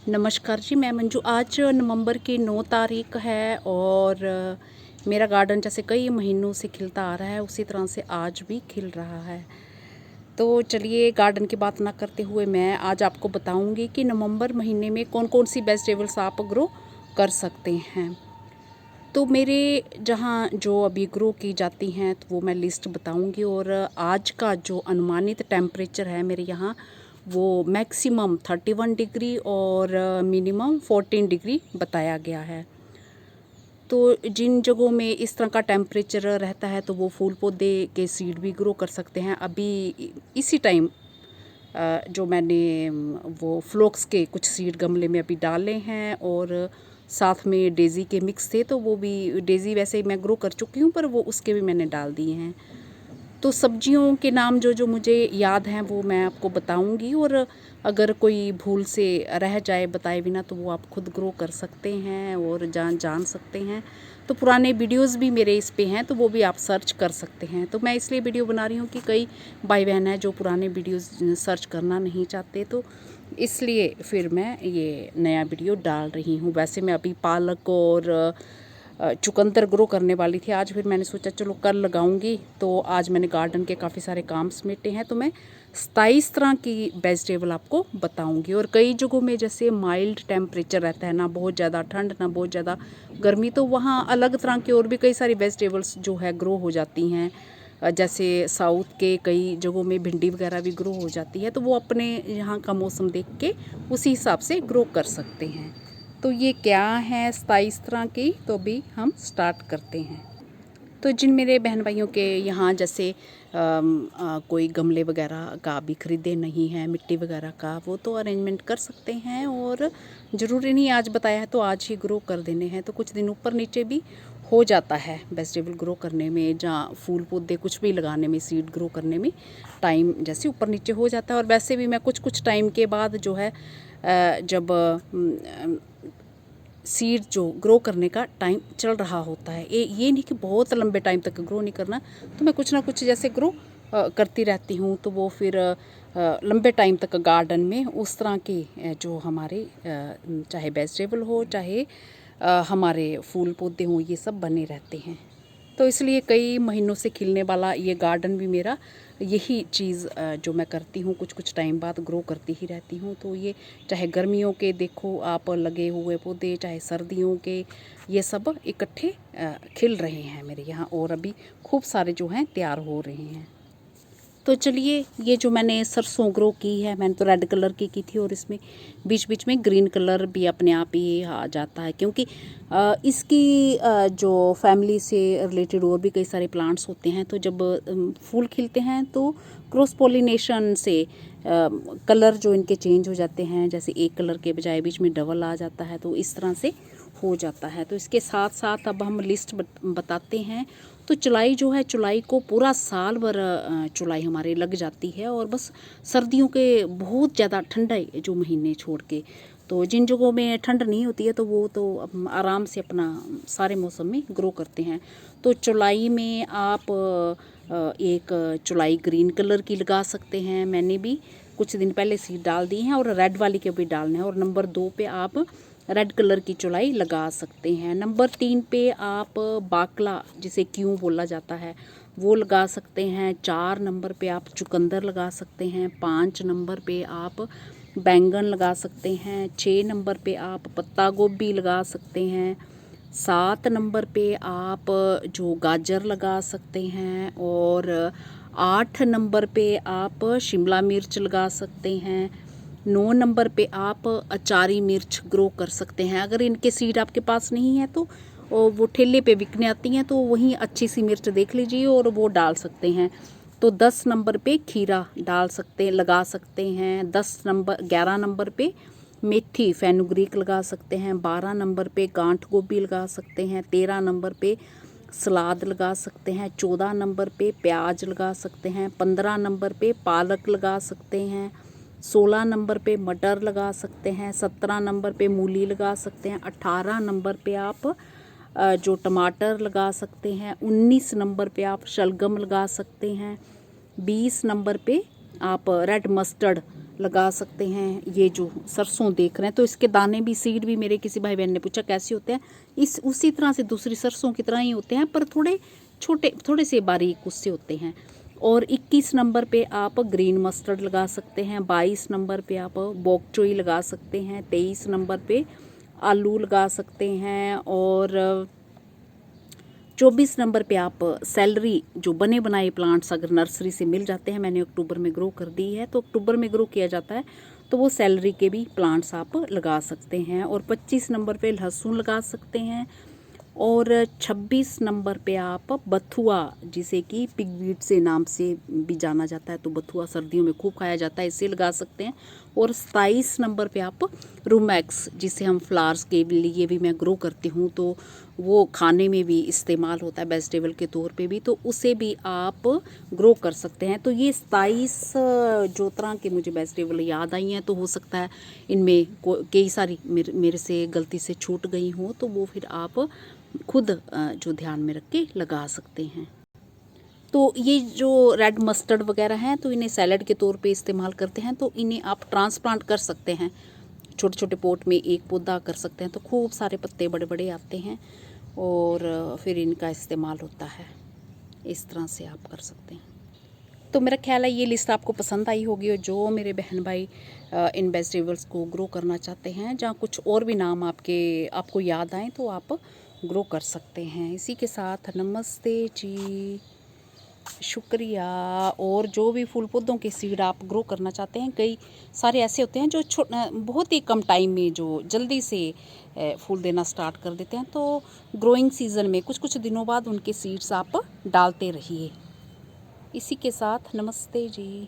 नमस्कार जी, मैं मंजू। आज नवंबर की 9 तारीख है और मेरा गार्डन जैसे कई महीनों से खिलता आ रहा है उसी तरह से आज भी खिल रहा है। तो चलिए गार्डन की बात ना करते हुए मैं आज आपको बताऊंगी कि नवंबर महीने में कौन कौन सी वेजिटेबल्स आप ग्रो कर सकते हैं। तो मेरे जहाँ जो अभी ग्रो की जाती हैं तो वो मैं लिस्ट बताऊंगी। और आज का जो अनुमानित टेम्परेचर है मेरे यहाँ वो मैक्सिमम 31 डिग्री और मिनिमम 14 डिग्री बताया गया है। तो जिन जगहों में इस तरह का टेम्परेचर रहता है तो वो फूल पौधे के सीड भी ग्रो कर सकते हैं। अभी इसी टाइम जो मैंने वो फ्लोक्स के कुछ सीड गमले में अभी डाले हैं और साथ में डेज़ी के मिक्स थे तो वो भी डेज़ी वैसे मैं ग्रो कर चुकी हूँ पर वो उसके भी मैंने डाल दिए हैं। तो सब्जियों के नाम जो जो मुझे याद हैं वो मैं आपको बताऊंगी और अगर कोई भूल से रह जाए बताए बिना तो वो आप खुद ग्रो कर सकते हैं और जान सकते हैं। तो पुराने वीडियोस भी मेरे इस पे हैं तो वो भी आप सर्च कर सकते हैं। तो मैं इसलिए वीडियो बना रही हूँ कि कई भाई बहन हैं जो पुराने वीडियोस सर्च करना नहीं चाहते, तो इसलिए फिर मैं ये नया वीडियो डाल रही हूँ। वैसे मैं अभी पालक और चुकंदर ग्रो करने वाली थी आज, फिर मैंने सोचा चलो कल लगाऊंगी। तो आज मैंने गार्डन के काफ़ी सारे काम समेटे हैं तो मैं 27 तरह की वेजिटेबल आपको बताऊंगी। और कई जगहों में जैसे माइल्ड टेम्परेचर रहता है, ना बहुत ज़्यादा ठंड ना बहुत ज़्यादा गर्मी, तो वहाँ अलग तरह की और भी कई सारी वेजिटेबल्स जो है ग्रो हो जाती हैं। जैसे साउथ के कई जगहों में भिंडी वगैरह भी ग्रो हो जाती है, तो वो अपने यहाँ का मौसम देख के उसी हिसाब से ग्रो कर सकते हैं। तो ये क्या है 27 तरह की, तो अभी हम स्टार्ट करते हैं। तो जिन मेरे बहन भाइयों के यहाँ जैसे कोई गमले वगैरह का भी ख़रीदे नहीं है, मिट्टी वगैरह का, वो तो अरेंजमेंट कर सकते हैं। और ज़रूरी नहीं आज बताया है तो आज ही ग्रो कर देने हैं, तो कुछ दिन ऊपर नीचे भी हो जाता है वेजिटेबल ग्रो करने में, जहाँ फूल पौधे कुछ भी लगाने में, सीड ग्रो करने में टाइम जैसे ऊपर नीचे हो जाता है। और वैसे भी मैं कुछ टाइम के बाद जो है जब सीड जो ग्रो करने का टाइम चल रहा होता है, ये नहीं कि बहुत लंबे टाइम तक ग्रो नहीं करना, तो मैं कुछ ना कुछ जैसे ग्रो करती रहती हूँ। तो वो फिर लंबे टाइम तक गार्डन में उस तरह के जो हमारे चाहे वेजिटेबल हो चाहे हमारे फूल पौधे हों, ये सब बने रहते हैं। तो इसलिए कई महीनों से खिलने वाला ये गार्डन भी मेरा यही चीज़ जो मैं करती हूँ कुछ टाइम बाद ग्रो करती ही रहती हूँ। तो ये चाहे गर्मियों के देखो आप लगे हुए पौधे, चाहे सर्दियों के, ये सब इकट्ठे खिल रहे हैं मेरे यहाँ और अभी खूब सारे जो हैं तैयार हो रहे हैं। तो चलिए, ये जो मैंने सरसों ग्रो की है, मैंने तो रेड कलर की थी और इसमें बीच बीच में ग्रीन कलर भी अपने आप ही आ जाता है, क्योंकि इसकी जो फैमिली से रिलेटेड और भी कई सारे प्लांट्स होते हैं। तो जब फूल खिलते हैं तो क्रॉस पोलिनेशन से कलर जो इनके चेंज हो जाते हैं, जैसे एक कलर के बजाय बीच में डबल आ जाता है, तो इस तरह से हो जाता है। तो इसके साथ साथ अब हम लिस्ट बताते हैं। तो चुलाई जो है, चुलाई को पूरा साल भर चुलाई हमारे लग जाती है, और बस सर्दियों के बहुत ज़्यादा ठंडे जो महीने छोड़ के, तो जिन जगहों में ठंड नहीं होती है तो वो तो आराम से अपना सारे मौसम में ग्रो करते हैं। तो चुलाई में आप एक चुलाई ग्रीन कलर की लगा सकते हैं। मैंने भी कुछ दिन पहले सीड डाल दी हैं और रेड वाली के भी डालना है। और नंबर 2 पे आप रेड कलर की चुलाई लगा सकते हैं। नंबर 3 पे आप बाकला, जिसे क्यों बोला जाता है, वो लगा सकते हैं। 4 नंबर पे आप चुकंदर लगा सकते हैं। 5 नंबर पे आप बैंगन लगा सकते हैं। 6 नंबर पे आप पत्ता गोभी लगा सकते हैं। 7 नंबर पे आप जो गाजर लगा सकते हैं। और 8 नंबर पे आप शिमला मिर्च लगा सकते हैं। 9 नंबर पे आप अचारी मिर्च ग्रो कर सकते हैं। अगर इनके सीड आपके पास नहीं है तो वो ठेले पे बिकने आती हैं, तो वहीं अच्छी सी मिर्च देख लीजिए और वो डाल सकते हैं। तो 10 नंबर पे खीरा लगा सकते हैं। 11 नंबर पे मेथी फेनुग्रीक लगा सकते हैं। 12 नंबर पे गांठ गोभी लगा सकते हैं। 13 नंबर पे सलाद लगा सकते हैं। 14 नंबर पे प्याज लगा सकते हैं। 15 नंबर पे पालक लगा सकते हैं। 16 नंबर पे मटर लगा सकते हैं। 17 नंबर पे मूली लगा सकते हैं। 18 नंबर पे आप जो टमाटर लगा सकते हैं। 19 नंबर पे आप शलगम लगा सकते हैं। 20 नंबर पे आप रेड मस्टर्ड लगा सकते हैं। ये जो सरसों देख रहे हैं तो इसके दाने भी, सीड भी, मेरे किसी भाई बहन ने पूछा कैसे होते हैं, इस उसी तरह से दूसरी सरसों की तरह ही होते हैं, पर थोड़े छोटे, थोड़े से बारीक उससे होते हैं। और 21 नंबर पे आप ग्रीन मस्टर्ड लगा सकते हैं, 22 नंबर पे आप बॉक चोई लगा सकते हैं, 23 नंबर पे आलू लगा सकते हैं, और 24 नंबर पे आप सेलरी, जो बने बनाए प्लांट्स अगर नर्सरी से मिल जाते हैं, मैंने अक्टूबर में ग्रो कर दी है, तो अक्टूबर में ग्रो किया जाता है, तो वो सेलरी के भी प्लांट्स आप लगा सकते हैं। और 25 नंबर पे लहसुन लगा सकते हैं, और 26 नंबर पे आप बथुआ, जिसे कि पिगवीट से नाम से भी जाना जाता है, तो बथुआ सर्दियों में खूब खाया जाता है, इसे लगा सकते हैं। और 27 नंबर पे आप रूमैक्स, जिसे हम फ्लावर्स के लिए भी मैं ग्रो करती हूँ, तो वो खाने में भी इस्तेमाल होता है वेजिटेबल के तौर पे भी, तो उसे भी आप ग्रो कर सकते हैं। तो ये 27 जो तरह के मुझे वेजिटेबल याद आई हैं, तो हो सकता है इनमें कई सारी मेरे से गलती से छूट गई हों, तो वो फिर आप खुद जो ध्यान में रख के लगा सकते हैं। तो ये जो रेड मस्टर्ड वगैरह हैं, तो इन्हें सैलड के तौर पे इस्तेमाल करते हैं, तो इन्हें आप ट्रांसप्लांट कर सकते हैं, छोटे छोटे पोट में एक पौधा कर सकते हैं, तो खूब सारे पत्ते बड़े बड़े आते हैं, और फिर इनका इस्तेमाल होता है। इस तरह से आप कर सकते हैं। तो मेरा ख्याल है ये लिस्ट आपको पसंद आई होगी, और जो मेरे बहन भाई इन वेजिटेबल्स को ग्रो करना चाहते हैं, जहाँ कुछ और भी नाम आपको याद आएँ, तो आप ग्रो कर सकते हैं। इसी के साथ नमस्ते जी, शुक्रिया। और जो भी फूल पौधों के सीड आप ग्रो करना चाहते हैं, कई सारे ऐसे होते हैं जो बहुत ही कम टाइम में जो जल्दी से फूल देना स्टार्ट कर देते हैं, तो ग्रोइंग सीज़न में कुछ कुछ दिनों बाद उनके सीड्स आप डालते रहिए। इसी के साथ नमस्ते जी।